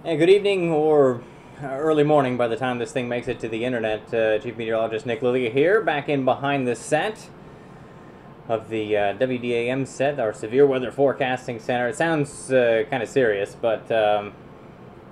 Hey, good evening or early morning by the time this thing makes it to the internet. Chief Meteorologist Nick Lilia here, back in behind the set of the WDAM set, our Severe Weather Forecasting Center. It sounds kind of serious, but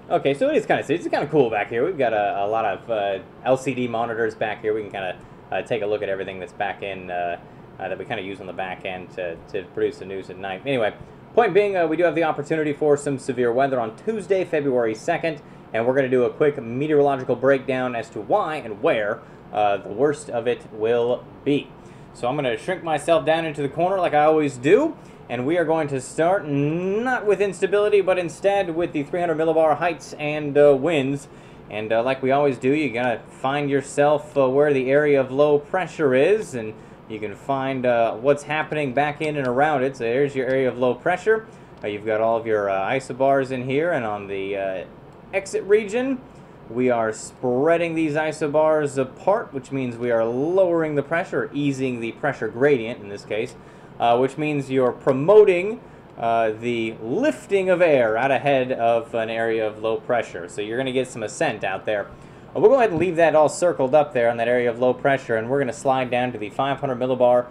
okay, so it is kind of serious. It's kind of cool back here. We've got a lot of LCD monitors back here. We can kind of take a look at everything that's back in that we kind of use on the back end to produce the news at night. Anyway. Point being, we do have the opportunity for some severe weather on Tuesday, February 2nd, and we're going to do a quick meteorological breakdown as to why and where the worst of it will be. So I'm going to shrink myself down into the corner like I always do, and we are going to start not with instability, but instead with the 300 millibar heights and winds. And like we always do, you got to find yourself where the area of low pressure is, and you can find what's happening back in and around it. So there's your area of low pressure. You've got all of your isobars in here, and on the exit region, we are spreading these isobars apart, which means we are lowering the pressure, easing the pressure gradient in this case, which means you're promoting the lifting of air out ahead of an area of low pressure. So you're going to get some ascent out there. We'll go ahead and leave that all circled up there on that area of low pressure, and we're going to slide down to the 500 millibar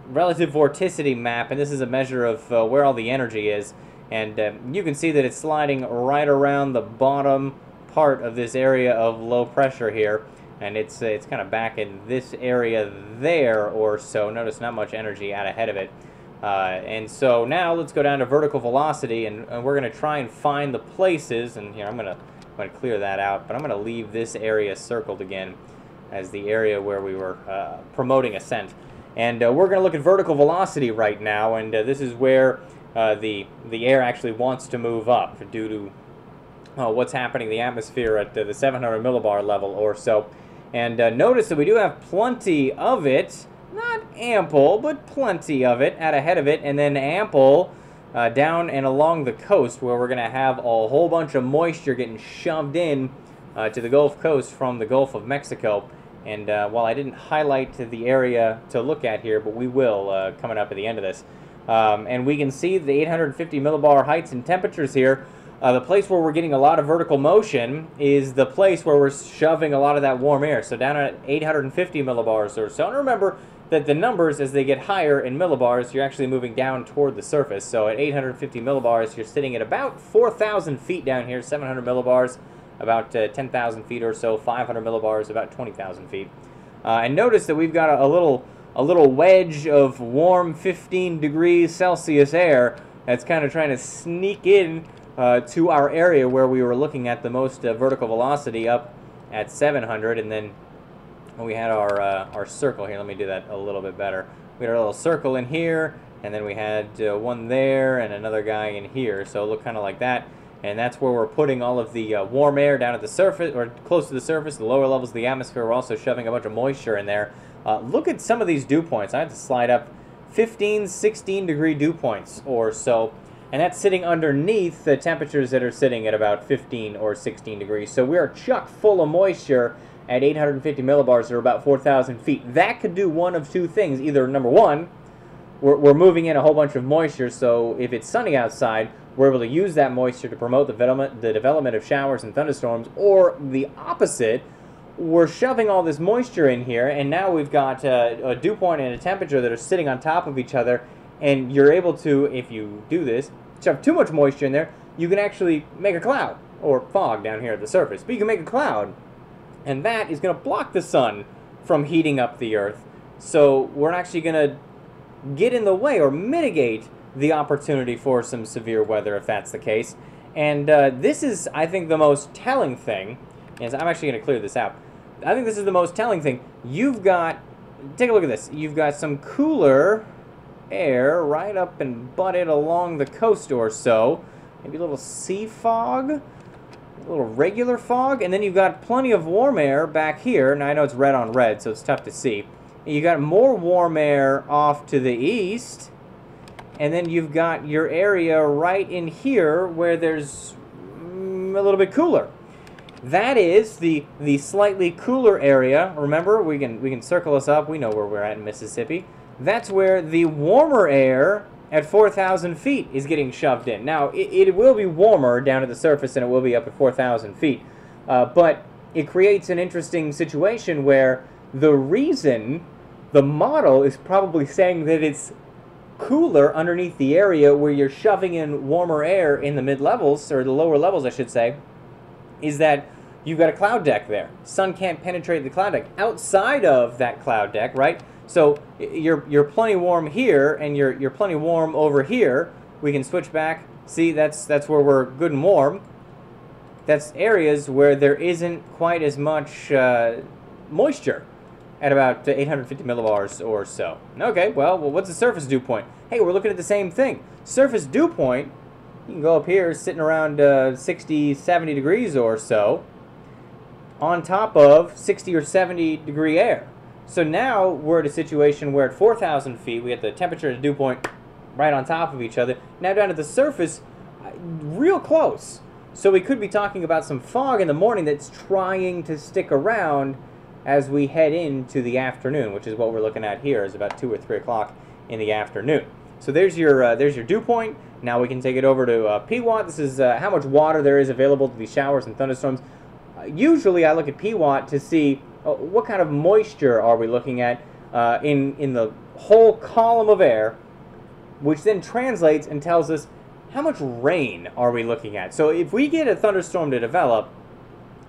relative vorticity map, and this is a measure of where all the energy is. And you can see that it's sliding right around the bottom part of this area of low pressure here, and it's kind of back in this area there or so. Notice not much energy out ahead of it. And so now let's go down to vertical velocity, and we're going to try and find the places, and here I'm going to clear that out, but I'm going to leave this area circled again as the area where we were promoting ascent. And we're going to look at vertical velocity right now, and this is where the air actually wants to move up due to what's happening in the atmosphere at the 700 millibar level or so. And notice that we do have plenty of it, not ample, but plenty of it out ahead of it, and then ample down and along the coast, where we're going to have a whole bunch of moisture getting shoved in to the Gulf Coast from the Gulf of Mexico. And while I didn't highlight the area to look at here, but we will coming up at the end of this. And we can see the 850 millibar heights and temperatures here. The place where we're getting a lot of vertical motion is the place where we're shoving a lot of that warm air. So down at 850 millibars or so. And remember that the numbers, as they get higher in millibars, you're actually moving down toward the surface. So at 850 millibars, you're sitting at about 4,000 feet down here, 700 millibars, about 10,000 feet or so, 500 millibars, about 20,000 feet. And notice that we've got a little wedge of warm 15 degrees Celsius air that's kind of trying to sneak in to our area where we were looking at the most vertical velocity up at 700, and then we had our circle here. Let me do that a little bit better. We had a little circle in here, and then we had one there and another guy in here. So it looked kind of like that. And that's where we're putting all of the warm air down at the surface, or close to the surface, the lower levels of the atmosphere. We're also shoving a bunch of moisture in there. Look at some of these dew points. I have to slide up 15, 16 degree dew points or so. And that's sitting underneath the temperatures that are sitting at about 15 or 16 degrees. So we are chock full of moisture at 850 millibars, or about 4,000 feet. That could do one of two things. Either, number one, we're moving in a whole bunch of moisture, so if it's sunny outside, we're able to use that moisture to promote the development of showers and thunderstorms, or the opposite, we're shoving all this moisture in here, and now we've got a dew point and a temperature that are sitting on top of each other, and you're able to, if you do this, shove too much moisture in there, you can actually make a cloud, or fog down here at the surface, but you can make a cloud. And that is going to block the sun from heating up the Earth. So we're actually going to get in the way or mitigate the opportunity for some severe weather if that's the case. And this is, I think, the most telling thing. Is I'm actually going to clear this out. I think this is the most telling thing. You've got, take a look at this. You've got some cooler air right up and butted along the coast or so. Maybe a little sea fog. A little regular fog, and then you've got plenty of warm air back here. Now I know it's red on red, so it's tough to see. You got more warm air off to the east, and then you've got your area right in here where there's a little bit cooler. That is the slightly cooler area. Remember, we can circle us up. We know where we're at in Mississippi. That's where the warmer air at 4,000 feet is getting shoved in. Now, it will be warmer down at the surface than it will be up at 4,000 feet, but it creates an interesting situation where the reason the model is probably saying that it's cooler underneath the area where you're shoving in warmer air in the mid-levels, or the lower levels, I should say, is that you've got a cloud deck there. Sun can't penetrate the cloud deck. Outside of that cloud deck, right? So you're plenty warm here, and you're plenty warm over here. We can switch back. See, that's where we're good and warm. That's areas where there isn't quite as much moisture at about 850 millibars or so. Okay, well, what's the surface dew point? Hey, we're looking at the same thing. Surface dew point, you can go up here, sitting around 60, 70 degrees or so, on top of 60 or 70 degree air. So now we're at a situation where at 4,000 feet, we have the temperature and dew point right on top of each other. Now down at the surface, real close. So we could be talking about some fog in the morning that's trying to stick around as we head into the afternoon, which is what we're looking at here, is about 2 or 3 o'clock in the afternoon. So there's your dew point. Now we can take it over to PWatt. This is how much water there is available to these showers and thunderstorms. Usually I look at PWatt to see what kind of moisture are we looking at in the whole column of air, which then translates and tells us how much rain are we looking at. So if we get a thunderstorm to develop,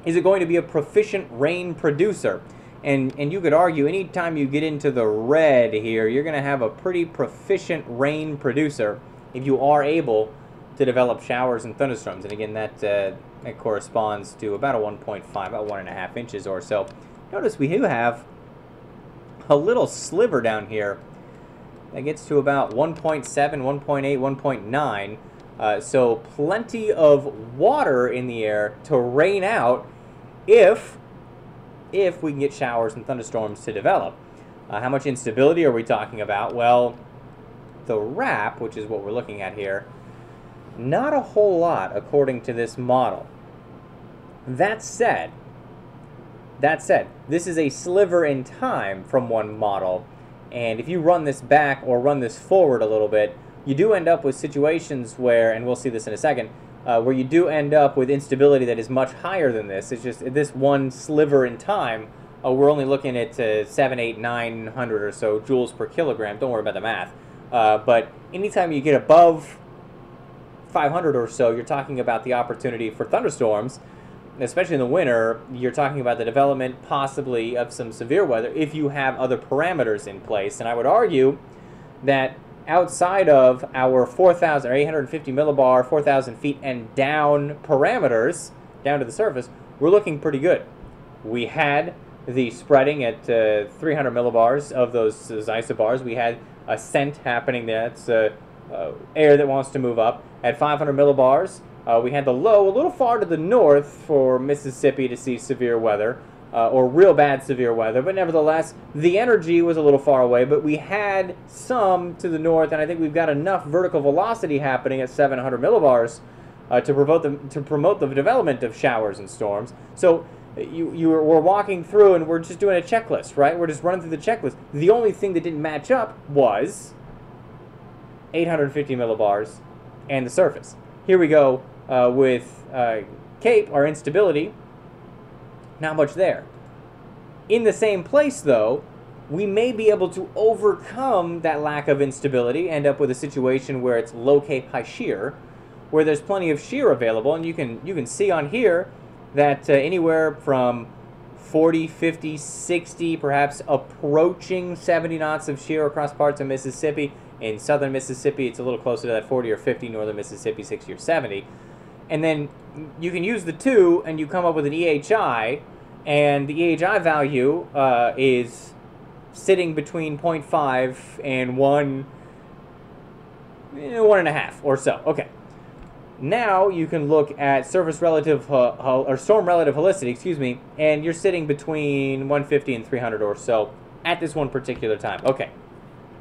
is it going to be a proficient rain producer? And you could argue anytime you get into the red here, you're going to have a pretty proficient rain producer if you are able to develop showers and thunderstorms. And again, that corresponds to about a 1.5, about 1.5 inches or so. Notice we do have a little sliver down here that gets to about 1.7, 1.8, 1.9. So plenty of water in the air to rain out if we can get showers and thunderstorms to develop. How much instability are we talking about? Well, the wrap, which is what we're looking at here, not a whole lot according to this model. That said, this is a sliver in time from one model, and if you run this back or run this forward a little bit, you do end up with situations where, and we'll see this in a second, where you do end up with instability that is much higher than this. It's just this one sliver in time, we're only looking at 7, 8, 900 or so joules per kilogram. Don't worry about the math. But anytime you get above 500 or so, you're talking about the opportunity for thunderstorms, especially in the winter. You're talking about the development possibly of some severe weather if you have other parameters in place. And I would argue that outside of our 4,000 or 850 millibar, 4,000 feet and down parameters, down to the surface, we're looking pretty good. We had the spreading at 300 millibars of those isobars. We had ascent happening there. It's air that wants to move up. At 500 millibars, we had the low a little far to the north for Mississippi to see severe weather, or real bad severe weather, but nevertheless, the energy was a little far away, but we had some to the north, and I think we've got enough vertical velocity happening at 700 millibars to promote the development of showers and storms. So we're walking through, and we're just doing a checklist, right? We're just running through the checklist. The only thing that didn't match up was 850 millibars and the surface. Here we go with Cape, our instability. Not much there. In the same place, though, we may be able to overcome that lack of instability, end up with a situation where it's low Cape, high shear, where there's plenty of shear available, and you can see on here that anywhere from 40, 50, 60, perhaps approaching 70 knots of shear across parts of Mississippi. In southern Mississippi, it's a little closer to that 40 or 50, northern Mississippi, 60 or 70. And then you can use the two, and you come up with an EHI, and the EHI value is sitting between 0.5 and 1.5 or so. Okay. Now you can look at surface relative or storm relative helicity, excuse me, and you're sitting between 150 and 300 or so at this one particular time. Okay.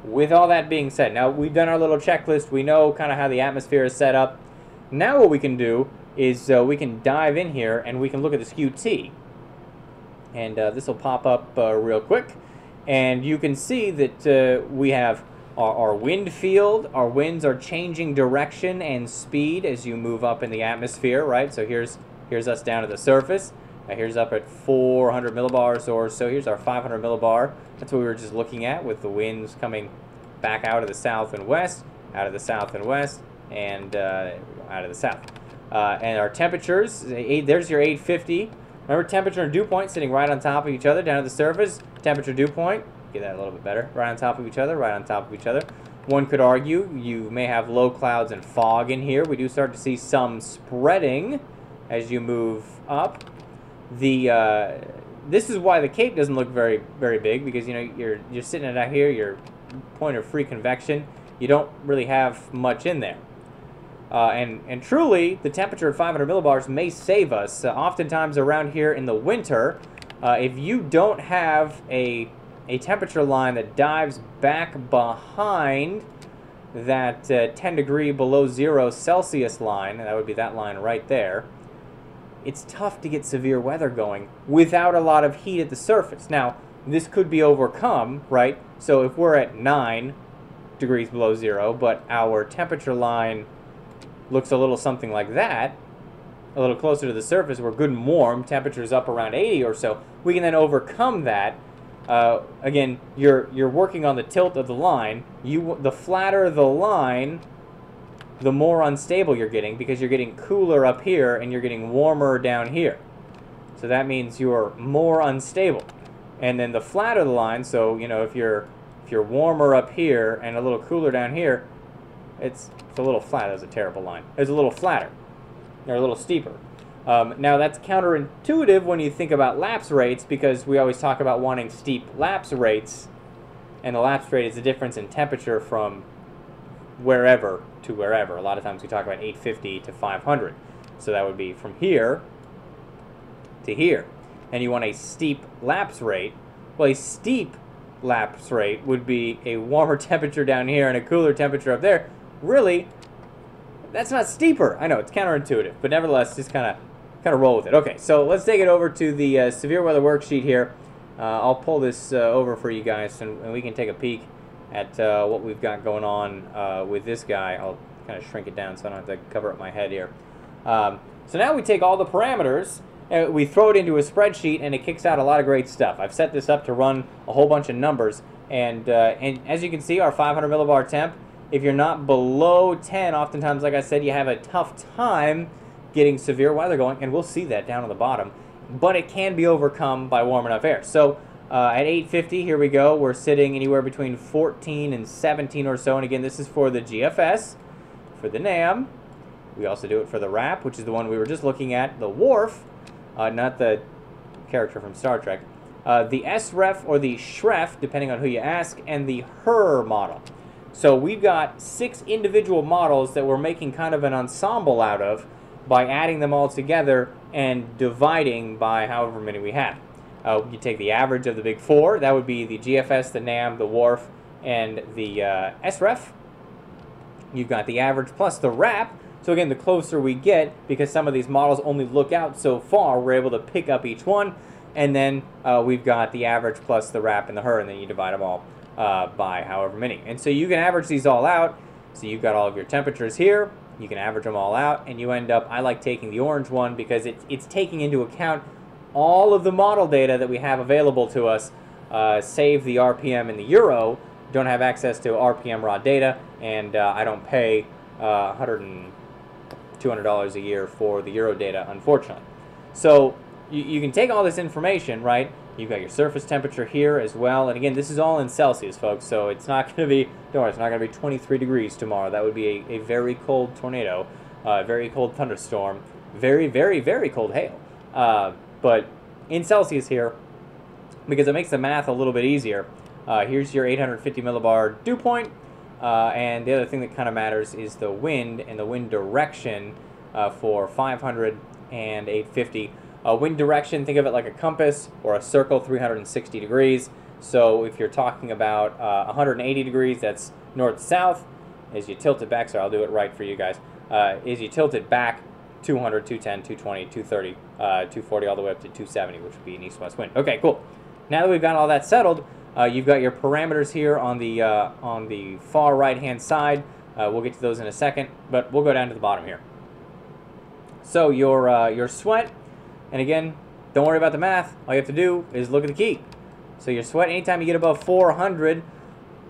With all that being said, now we've done our little checklist. We know kind of how the atmosphere is set up. Now what we can do is we can dive in here and we can look at this QT. And this will pop up real quick. And you can see that we have our wind field. Our winds are changing direction and speed as you move up in the atmosphere, right? So here's us down at the surface. Here's up at 400 millibars or so. Here's our 500 millibar. That's what we were just looking at with the winds coming back out of the south and west, out of the south and west, and out of the south. And our temperatures, there's your 850. Remember, temperature and dew point sitting right on top of each other down at the surface. Temperature, dew point, get that a little bit better. Right on top of each other, right on top of each other. One could argue you may have low clouds and fog in here. We do start to see some spreading as you move up. This is why the Cape doesn't look very, very big, because you're sitting out here, your point of free convection. You don't really have much in there. And truly, the temperature at 500 millibars may save us. Oftentimes around here in the winter, if you don't have a temperature line that dives back behind that 10 degree below 0 Celsius line, and that would be that line right there, it's tough to get severe weather going without a lot of heat at the surface. Now, this could be overcome, right? So if we're at 9 degrees below 0, but our temperature line looks a little something like that, a little closer to the surface, we're good and warm, temperature's up around 80 or so, we can then overcome that. Again, you're working on the tilt of the line. The flatter the line, the more unstable you're getting, because you're getting cooler up here and you're getting warmer down here. So that means you're more unstable. And then the flatter the line, so if you're warmer up here and a little cooler down here, it's a little flat. That's a terrible line. It's a little flatter, or a little steeper. Now that's counterintuitive when you think about lapse rates, because we always talk about wanting steep lapse rates, and the lapse rate is the difference in temperature from wherever to wherever. A lot of times we talk about 850 to 500. So that would be from here to here. And you want a steep lapse rate. Well, a steep lapse rate would be a warmer temperature down here and a cooler temperature up there. Really, that's not steeper. I know, it's counterintuitive, but nevertheless, just kind of roll with it. Okay, so let's take it over to the severe weather worksheet here. I'll pull this over for you guys, and we can take a peek at what we've got going on with this guy. I'll kind of shrink it down so I don't have to cover up my head here. So now we take all the parameters, and we throw it into a spreadsheet, and it kicks out a lot of great stuff. I've set this up to run a whole bunch of numbers, and as you can see, our 500 millibar temp, if you're not below 10, oftentimes, like I said, you have a tough time getting severe weather going, and we'll see that down on the bottom. But it can be overcome by warm enough air. So at 850, here we go. We're sitting anywhere between 14 and 17 or so. And again, this is for the GFS, for the NAM. We also do it for the RAP, which is the one we were just looking at, the Worf, not the character from Star Trek. The SREF or the SHREF, depending on who you ask, and the HER model. So we've got 6 individual models that we're making kind of an ensemble out of by adding them all together and dividing by however many we have. You take the average of the big 4, that would be the GFS, the NAM, the WRF, and the SREF. You've got the average plus the RAP. So again, the closer we get, because some of these models only look out so far, we're able to pick up each one. And then we've got the average plus the RAP and the HER, and then you divide them all by however many. And so you can average these all out. So you've got all of your temperatures here. You can average them all out, and you end up, I like taking the orange one because it's taking into account all of the model data that we have available to us, save the RPM and the Euro. Don't have access to RPM raw data, and I don't pay $100 and $200 a year for the Euro data, unfortunately. So you can take all this information, right? You've got your surface temperature here as well. And again, this is all in Celsius, folks, so it's not going to be, don't worry, it's not going to be 23 degrees tomorrow. That would be a very cold tornado, very cold thunderstorm, very, very, very cold hail. But in Celsius here, because it makes the math a little bit easier, here's your 850 millibar dew point. And the other thing that kind of matters is the wind and the wind direction for 500 and 850. Wind direction, think of it like a compass or a circle, 360 degrees. So if you're talking about 180 degrees, that's north-south. As you tilt it back, so I'll do it right for you guys. As you tilt it back, 200, 210, 220, 230, 240, all the way up to 270, which would be an east-west wind. Okay, cool. Now that we've got all that settled, You've got your parameters here on the far right-hand side. We'll get to those in a second, but we'll go down to the bottom here. So your sweat, and again, don't worry about the math. All you have to do is look at the key. So your sweat, anytime you get above 400,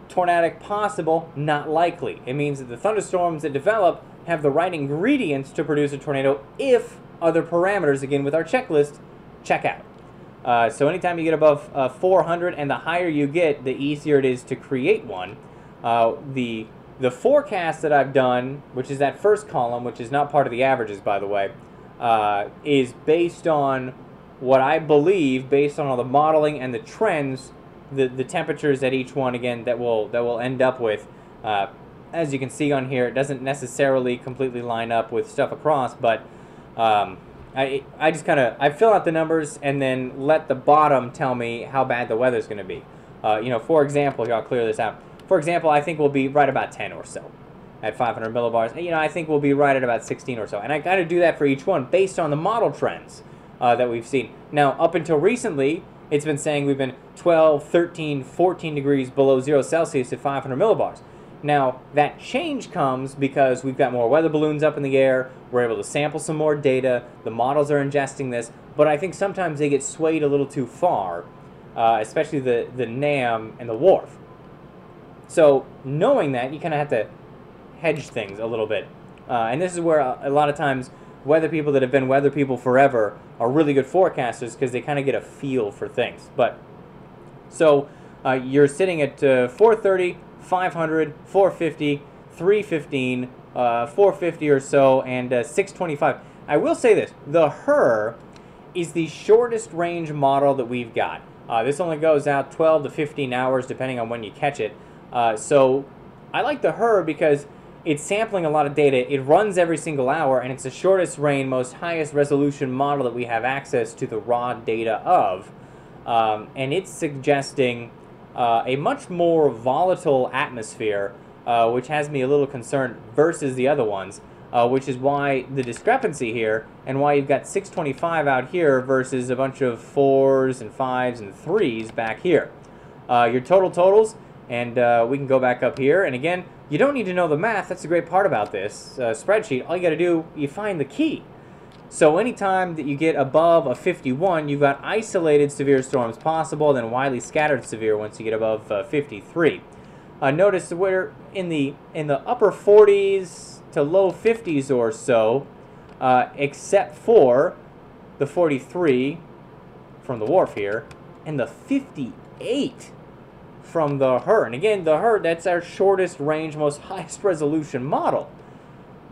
tornadic possible, not likely. It means that the thunderstorms that develop have the right ingredients to produce a tornado if other parameters, again with our checklist, check out. So anytime you get above 400 and the higher you get, the easier it is to create one. The forecast that I've done, which is that first column, which is not part of the averages, by the way, is based on what I believe, based on all the modeling and the trends, the temperatures at each one, again, that will end up with. As you can see on here, it doesn't necessarily completely line up with stuff across, but I just kind of, I fill out the numbers and then let the bottom tell me how bad the weather's going to be. For example, here, I'll clear this out. For example, I think we'll be right about 10 or so at 500 millibars. I think we'll be right at about 16 or so. And I got to do that for each one based on the model trends that we've seen. Now, up until recently, it's been saying we've been 12, 13, 14 degrees below 0 Celsius at 500 millibars. Now, that change comes because we've got more weather balloons up in the air, we're able to sample some more data, the models are ingesting this, but I think sometimes they get swayed a little too far, especially the NAM and the WRF. So, knowing that, you kind of have to hedge things a little bit. And this is where a lot of times weather people that have been weather people forever are really good forecasters because they kind of get a feel for things. But so you're sitting at 430, 500, 450, 315, 450 or so, and 625. I will say this: the HRRR is the shortest range model that we've got. This only goes out 12 to 15 hours depending on when you catch it. So I like the HRRR because it's sampling a lot of data, it runs every single hour, and it's the shortest range, most highest resolution model that we have access to the raw data of. And it's suggesting a much more volatile atmosphere, which has me a little concerned versus the other ones, which is why the discrepancy here, and why you've got 625 out here versus a bunch of 4s and 5s and 3s back here. Your totals, and we can go back up here, and again, you don't need to know the math. That's the great part about this spreadsheet. All you got to do, you find the key. So anytime that you get above a 51, you've got isolated severe storms possible, then widely scattered severe once you get above 53. Notice we're in the upper 40s to low 50s or so, except for the 43 from the WRF here, and the 58 from the HRRR. And again, the HRRR, that's our shortest range, most highest resolution model.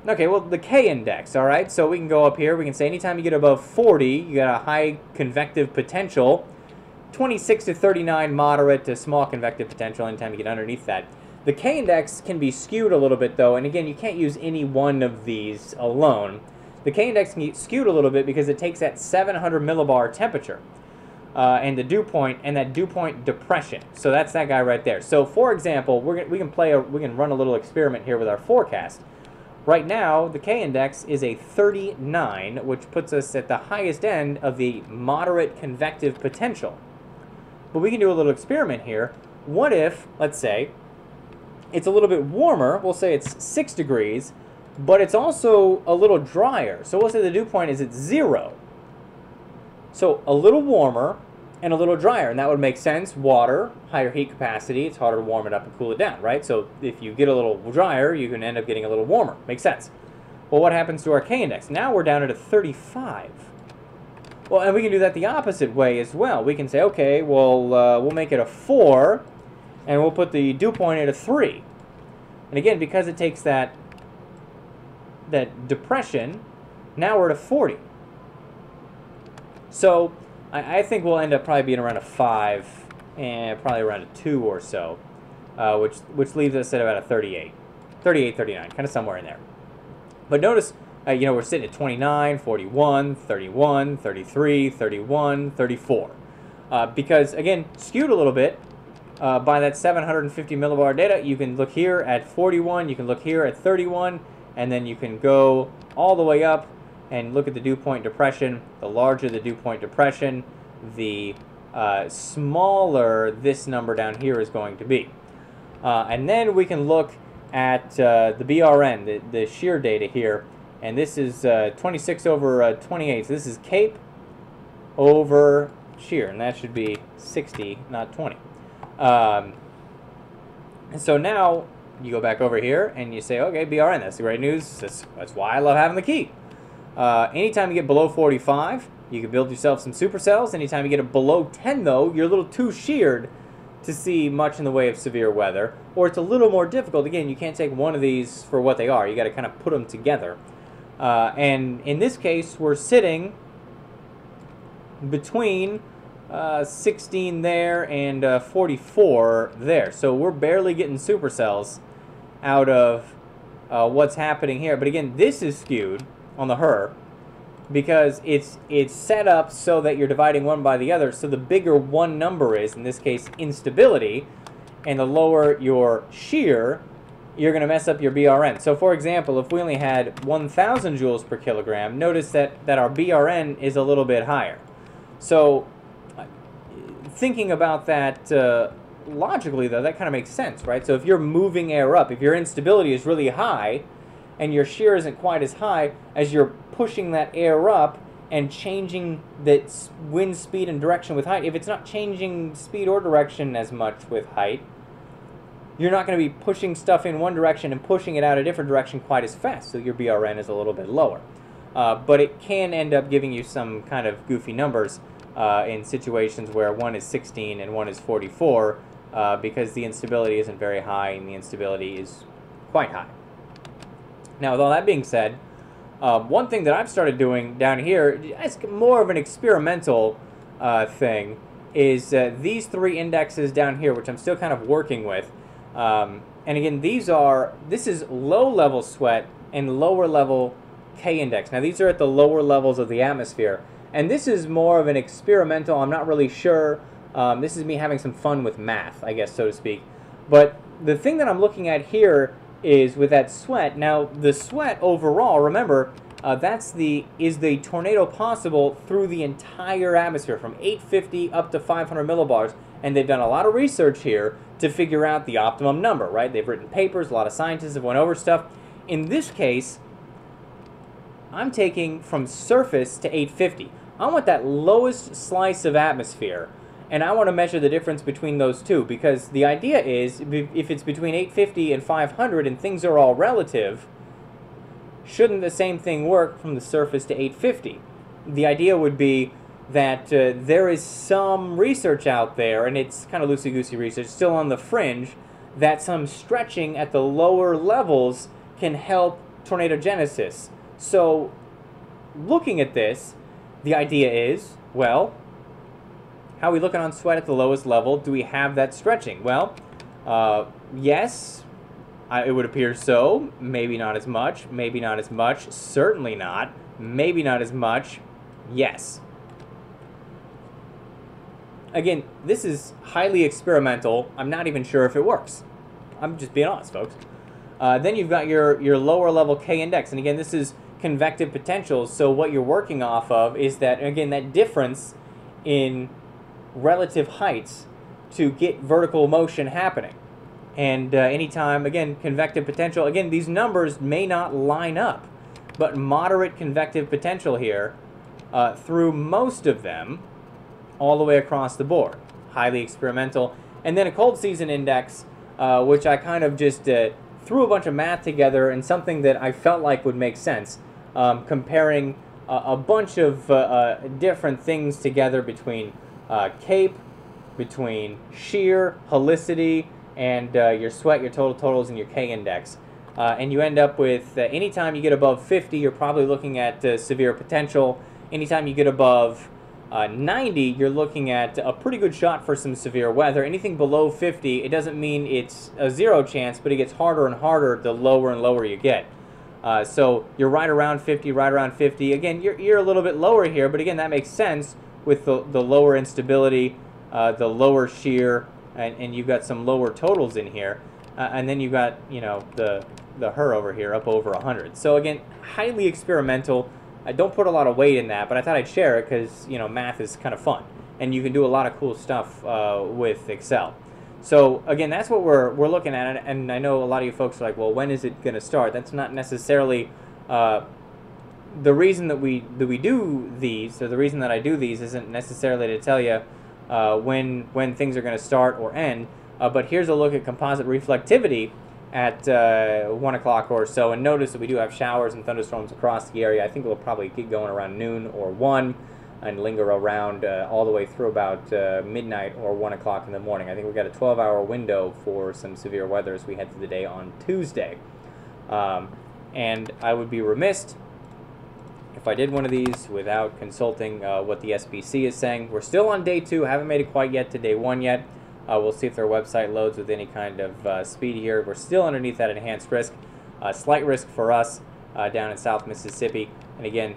Okay, well, the K index, all right? So we can go up here. We can say anytime you get above 40, you got a high convective potential. 26 to 39, moderate to small convective potential anytime you get underneath that. The K index can be skewed a little bit, though, and again, you can't use any one of these alone. The K index can get skewed a little bit because it takes that 700 millibar temperature. And the dew point and that dew point depression. So that's that guy right there. So for example, we can run a little experiment here with our forecast. Right now, the K index is a 39, which puts us at the highest end of the moderate convective potential. But we can do a little experiment here. What if, let's say, it's a little bit warmer, we'll say it's 6 degrees, but it's also a little drier. So we'll say the dew point is at 0. So a little warmer and a little drier, and that would make sense. Water, higher heat capacity, it's harder to warm it up and cool it down, right? So if you get a little drier, you can end up getting a little warmer. Makes sense. Well, what happens to our K index? Now we're down at a 35. Well, and we can do that the opposite way as well. We can say, okay, well, we'll make it a 4, and we'll put the dew point at a 3. And again, because it takes that depression, now we're at a 40. So I think we'll end up probably being around a 5 and probably around a 2 or so, which leaves us at about a 38, 39, kind of somewhere in there. But notice, we're sitting at 29, 41, 31, 33, 31, 34. Because, again, skewed a little bit by that 750 millibar data. You can look here at 41, you can look here at 31, and then you can go all the way up and look at the dew point depression. The larger the dew point depression, the smaller this number down here is going to be. And then we can look at the BRN, the shear data here, and this is 26 over 28. So this is cape over shear, and that should be 60, not 20. And so now you go back over here and you say, okay, BRN, that's the great news. That's why I love having the key. Anytime you get below 45, you can build yourself some supercells. Anytime you get it below 10, though, you're a little too sheared to see much in the way of severe weather, or it's a little more difficult. Again, you can't take one of these for what they are. You got to kind of put them together. And in this case, we're sitting between 16 there and 44 there. So we're barely getting supercells out of what's happening here. But again, this is skewed on the HER because it's set up so that you're dividing one by the other. So the bigger one number is, in this case, instability, and the lower your shear, you're going to mess up your BRN. So for example, if we only had 1,000 joules per kilogram, notice that our BRN is a little bit higher. So thinking about that logically, though, that kind of makes sense, right? So if you're moving air up, if your instability is really high and your shear isn't quite as high, as you're pushing that air up and changing the wind speed and direction with height, if it's not changing speed or direction as much with height, you're not going to be pushing stuff in one direction and pushing it out a different direction quite as fast, so your BRN is a little bit lower. But it can end up giving you some kind of goofy numbers in situations where one is 16 and one is 44 because the instability isn't very high and the instability is quite high. Now, with all that being said, one thing that I've started doing down here, it's more of an experimental thing, is these three indexes down here, which I'm still kind of working with. And again, this is low-level sweat and lower-level K-index. Now, these are at the lower levels of the atmosphere. And this is more of an experimental, I'm not really sure. This is me having some fun with math, I guess, so to speak. But the thing that I'm looking at here is with that sweat. Now, the sweat overall, remember, is the tornado possible through the entire atmosphere, from 850 up to 500 millibars. And they've done a lot of research here to figure out the optimum number, right? They've written papers, a lot of scientists have went over stuff. In this case, I'm taking from surface to 850. I want that lowest slice of atmosphere, and I want to measure the difference between those two, because the idea is, if it's between 850 and 500 and things are all relative, shouldn't the same thing work from the surface to 850? The idea would be that there is some research out there, and it's kind of loosey-goosey research, still on the fringe, that some stretching at the lower levels can help tornadogenesis. So, looking at this, the idea is, well, how are we looking on sweat at the lowest level? Do we have that stretching? Well, yes, it would appear so. Maybe not as much. Maybe not as much. Certainly not. Maybe not as much. Yes. Again, this is highly experimental. I'm not even sure if it works. I'm just being honest, folks. Then you've got your lower level K-index. And again, this is convective potentials. So what you're working off of is that, again, that difference in relative heights to get vertical motion happening. And anytime, again, convective potential, again, these numbers may not line up, but moderate convective potential here through most of them all the way across the board. Highly experimental. And then a cold season index, which I kind of just threw a bunch of math together and something that I felt like would make sense, comparing a bunch of different things together between CAPE, between shear, helicity, and your sweat, your total totals, and your K-index. And you end up with, anytime you get above 50, you're probably looking at severe potential. Anytime you get above 90, you're looking at a pretty good shot for some severe weather. Anything below 50, it doesn't mean it's a zero chance, but it gets harder and harder the lower and lower you get. So you're right around 50, right around 50. Again, you're a little bit lower here, but again, that makes sense with the lower instability, the lower shear, and you've got some lower totals in here. And then you've got, you know, the HER over here up over 100. So again, highly experimental. I don't put a lot of weight in that, but I thought I'd share it because, you know, math is kind of fun. and you can do a lot of cool stuff with Excel. So again, that's what we're looking at, and I know a lot of you folks are like, well, when is it going to start? That's not necessarily the reason that we do these, or the reason that I do these, isn't necessarily to tell you when things are going to start or end. But here's a look at composite reflectivity at 1 o'clock or so, and notice that we do have showers and thunderstorms across the area. I think we'll probably get going around noon or 1 and linger around all the way through about midnight or 1 o'clock in the morning. I think we've got a 12-hour window for some severe weather as we head through the day on Tuesday. And I would be remiss if I did one of these without consulting what the SPC is saying. We're still on day 2, haven't made it quite yet to day 1 yet. We'll see if their website loads with any kind of speed here. We're still underneath that enhanced risk. Slight risk for us down in South Mississippi. And again,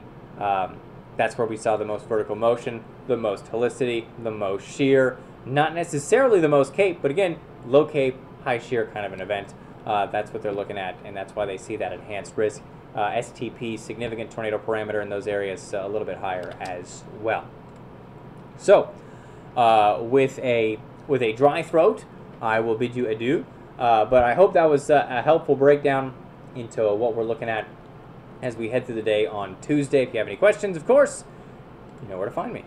that's where we saw the most vertical motion, the most helicity, the most shear. Not necessarily the most cape, but again, low cape, high shear kind of an event. That's what they're looking at, and that's why they see that enhanced risk. STP, significant tornado parameter in those areas, a little bit higher as well. So, with a dry throat, I will bid you adieu. But I hope that was a helpful breakdown into what we're looking at as we head through the day on Tuesday. If you have any questions, of course, you know where to find me.